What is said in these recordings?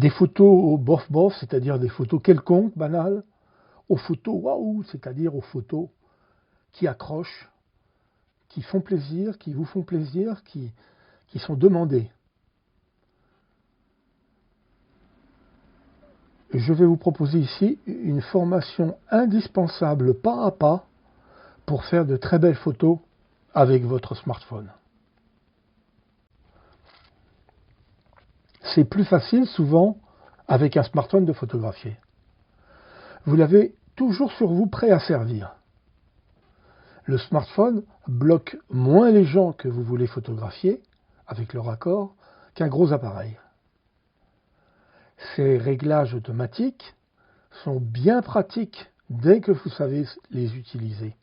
Des photos bof-bof, c'est-à-dire des photos quelconques, banales, aux photos waouh, c'est-à-dire aux photos qui accrochent, qui font plaisir, qui vous font plaisir, qui sont demandées. Je vais vous proposer ici une formation indispensable pas à pas pour faire de très belles photos avec votre smartphone. C'est plus facile souvent avec un smartphone de photographier. Vous l'avez toujours sur vous prêt à servir. Le smartphone bloque moins les gens que vous voulez photographier avec le raccord qu'un gros appareil. Ces réglages automatiques sont bien pratiques dès que vous savez les utiliser.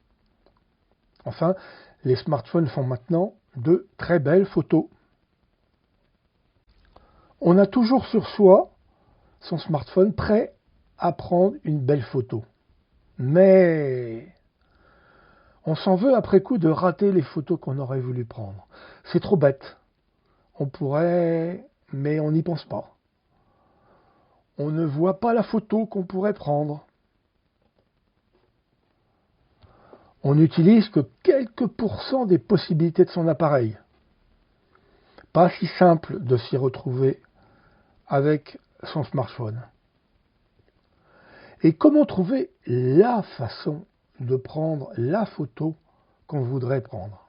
Enfin, les smartphones font maintenant de très belles photos. On a toujours sur soi son smartphone prêt à prendre une belle photo. Mais on s'en veut après coup de rater les photos qu'on aurait voulu prendre. C'est trop bête. On pourrait, mais on n'y pense pas. On ne voit pas la photo qu'on pourrait prendre. On n'utilise que quelques pourcents des possibilités de son appareil. Pas si simple de s'y retrouver avec son smartphone. Et comment trouver la façon de prendre la photo qu'on voudrait prendre?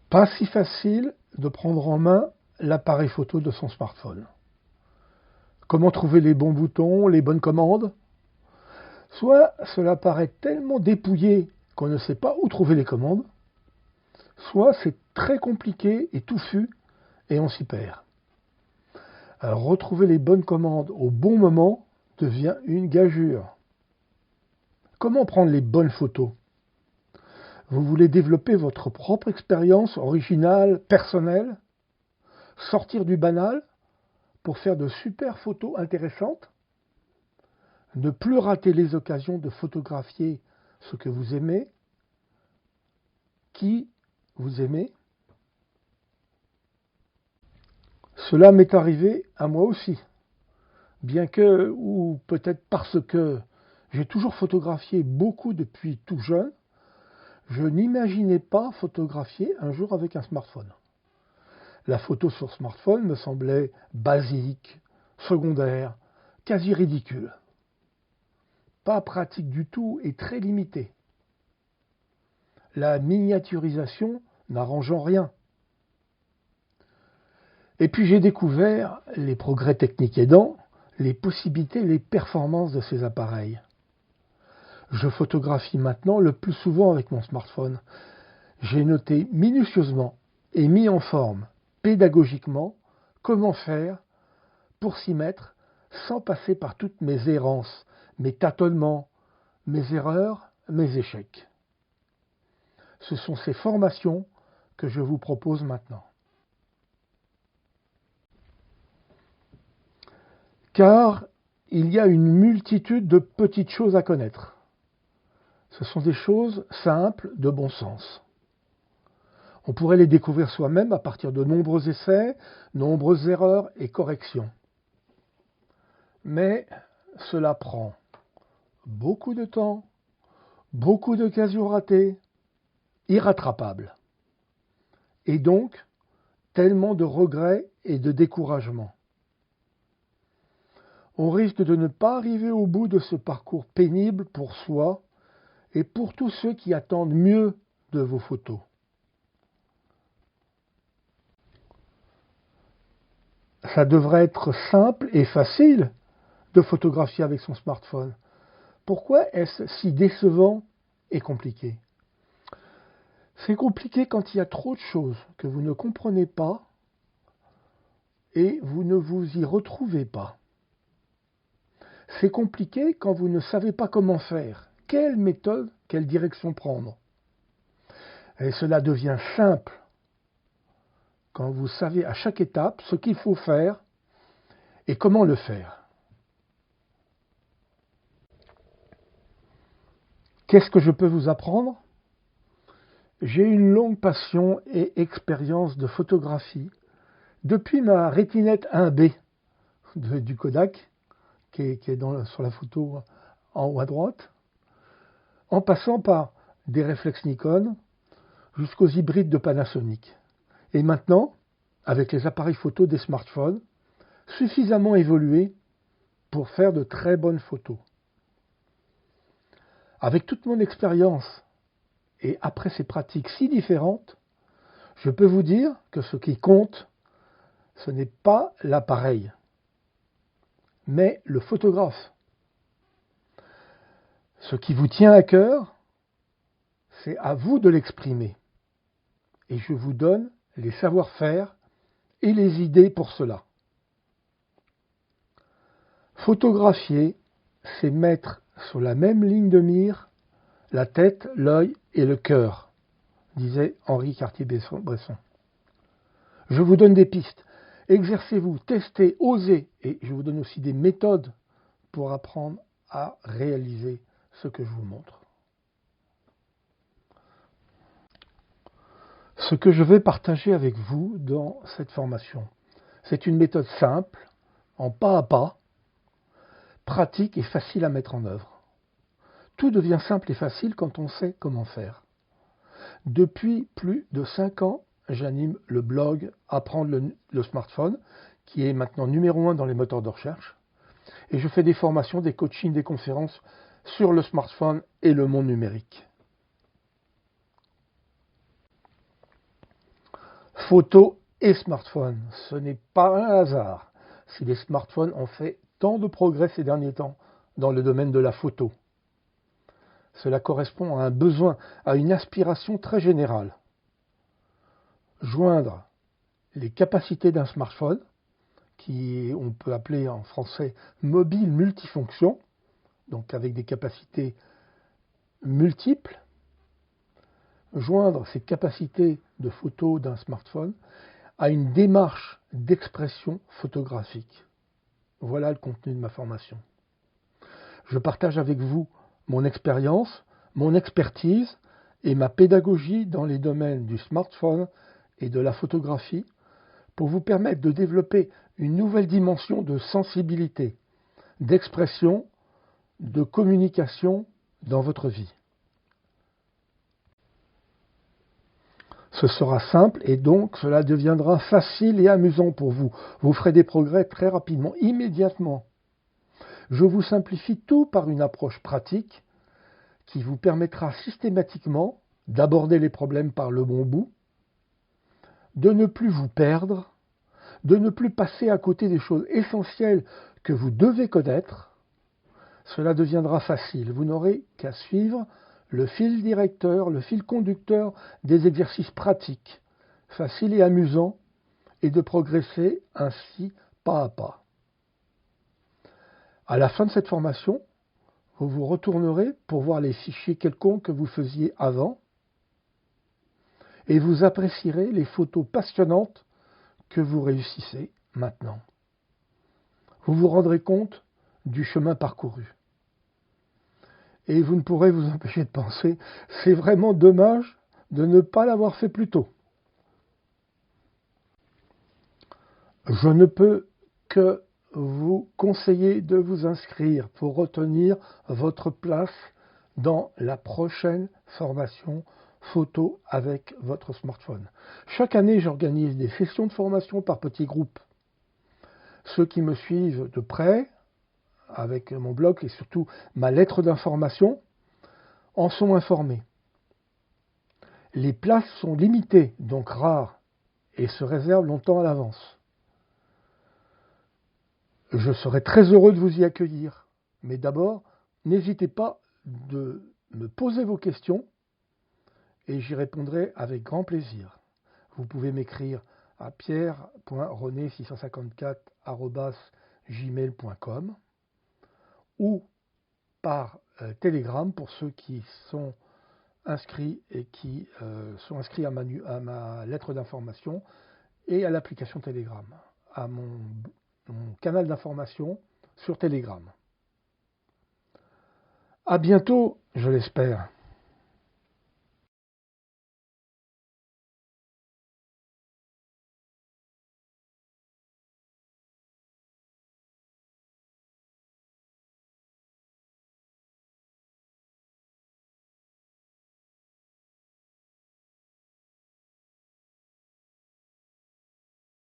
Pas si facile de prendre en main l'appareil photo de son smartphone. Comment trouver les bons boutons, les bonnes commandes? Soit cela paraît tellement dépouillé qu'on ne sait pas où trouver les commandes, soit c'est très compliqué et touffu et on s'y perd. Alors, retrouver les bonnes commandes au bon moment devient une gageure. Comment prendre les bonnes photos? Vous voulez développer votre propre expérience originale, personnelle? Sortir du banal pour faire de super photos intéressantes? Ne plus rater les occasions de photographier ce que vous aimez, qui vous aimez? Cela m'est arrivé à moi aussi, bien que, ou peut-être parce que j'ai toujours photographié beaucoup depuis tout jeune, je n'imaginais pas photographier un jour avec un smartphone. La photo sur smartphone me semblait basique, secondaire, quasi ridicule. Pas pratique du tout et très limitée. La miniaturisation n'arrangeant rien. Et puis j'ai découvert, les progrès techniques aidant, les possibilités et les performances de ces appareils. Je photographie maintenant le plus souvent avec mon smartphone. J'ai noté minutieusement et mis en forme, pédagogiquement, comment faire pour s'y mettre sans passer par toutes mes errances, mes tâtonnements, mes erreurs, mes échecs. Ce sont ces formations que je vous propose maintenant. Car il y a une multitude de petites choses à connaître. Ce sont des choses simples, de bon sens. On pourrait les découvrir soi-même à partir de nombreux essais, nombreuses erreurs et corrections. Mais cela prend beaucoup de temps, beaucoup d'occasions ratées, irrattrapables. Et donc, tellement de regrets et de découragement. On risque de ne pas arriver au bout de ce parcours pénible pour soi et pour tous ceux qui attendent mieux de vos photos. Ça devrait être simple et facile de photographier avec son smartphone. Pourquoi est-ce si décevant et compliqué? C'est compliqué quand il y a trop de choses que vous ne comprenez pas et vous ne vous y retrouvez pas. C'est compliqué quand vous ne savez pas comment faire, quelle méthode, quelle direction prendre. Et cela devient simple quand vous savez à chaque étape ce qu'il faut faire et comment le faire. Qu'est-ce que je peux vous apprendre? J'ai une longue passion et expérience de photographie, Depuis ma rétinette 1B du Kodak, qui est sur la photo en haut à droite, en passant par des réflexes Nikon jusqu'aux hybrides de Panasonic. Et maintenant, avec les appareils photo des smartphones, suffisamment évolués pour faire de très bonnes photos. Avec toute mon expérience et après ces pratiques si différentes, je peux vous dire que ce qui compte, ce n'est pas l'appareil, mais le photographe. Ce qui vous tient à cœur, c'est à vous de l'exprimer. Et je vous donne les savoir-faire et les idées pour cela. Photographier, c'est mettre sur la même ligne de mire la tête, l'œil et le cœur, disait Henri Cartier-Bresson. Je vous donne des pistes. Exercez-vous, testez, osez, et je vous donne aussi des méthodes pour apprendre à réaliser ce que je vous montre. Ce que je vais partager avec vous dans cette formation, c'est une méthode simple, en pas à pas, pratique et facile à mettre en œuvre. Tout devient simple et facile quand on sait comment faire. Depuis plus de 5 ans, j'anime le blog Apprendre le smartphone, qui est maintenant numéro 1 dans les moteurs de recherche. Et je fais des formations, des coachings, des conférences sur le smartphone et le monde numérique. Photo et smartphone, ce n'est pas un hasard si les smartphones ont fait tant de progrès ces derniers temps dans le domaine de la photo. Cela correspond à un besoin, à une aspiration très générale. Joindre les capacités d'un smartphone, qui on peut appeler en français mobile multifonction, donc avec des capacités multiples, joindre ces capacités de photo d'un smartphone à une démarche d'expression photographique. Voilà le contenu de ma formation. Je partage avec vous mon expérience, mon expertise et ma pédagogie dans les domaines du smartphone et de la photographie pour vous permettre de développer une nouvelle dimension de sensibilité, d'expression, de communication dans votre vie. Ce sera simple et donc cela deviendra facile et amusant pour vous. Vous ferez des progrès très rapidement, immédiatement. Je vous simplifie tout par une approche pratique qui vous permettra systématiquement d'aborder les problèmes par le bon bout, de ne plus vous perdre, de ne plus passer à côté des choses essentielles que vous devez connaître. Cela deviendra facile. Vous n'aurez qu'à suivre le fil directeur, le fil conducteur des exercices pratiques, faciles et amusants, et de progresser ainsi pas à pas. À la fin de cette formation, vous vous retournerez pour voir les fichiers quelconques que vous faisiez avant, et vous apprécierez les photos passionnantes que vous réussissez maintenant. Vous vous rendrez compte du chemin parcouru. Et vous ne pourrez vous empêcher de penser, c'est vraiment dommage de ne pas l'avoir fait plus tôt. Je ne peux que vous conseiller de vous inscrire pour retenir votre place dans la prochaine formation photo avec votre smartphone. Chaque année, j'organise des sessions de formation par petits groupes. Ceux qui me suivent de près, avec mon blog et surtout ma lettre d'information, en sont informés. Les places sont limitées, donc rares, et se réservent longtemps à l'avance. Je serai très heureux de vous y accueillir, mais d'abord, n'hésitez pas de me poser vos questions et j'y répondrai avec grand plaisir. Vous pouvez m'écrire à pierre.rené654@gmail.com ou par Telegram pour ceux qui sont inscrits et qui sont inscrits à ma lettre d'information et à l'application Telegram, à mon canal d'information sur Telegram. À bientôt, je l'espère.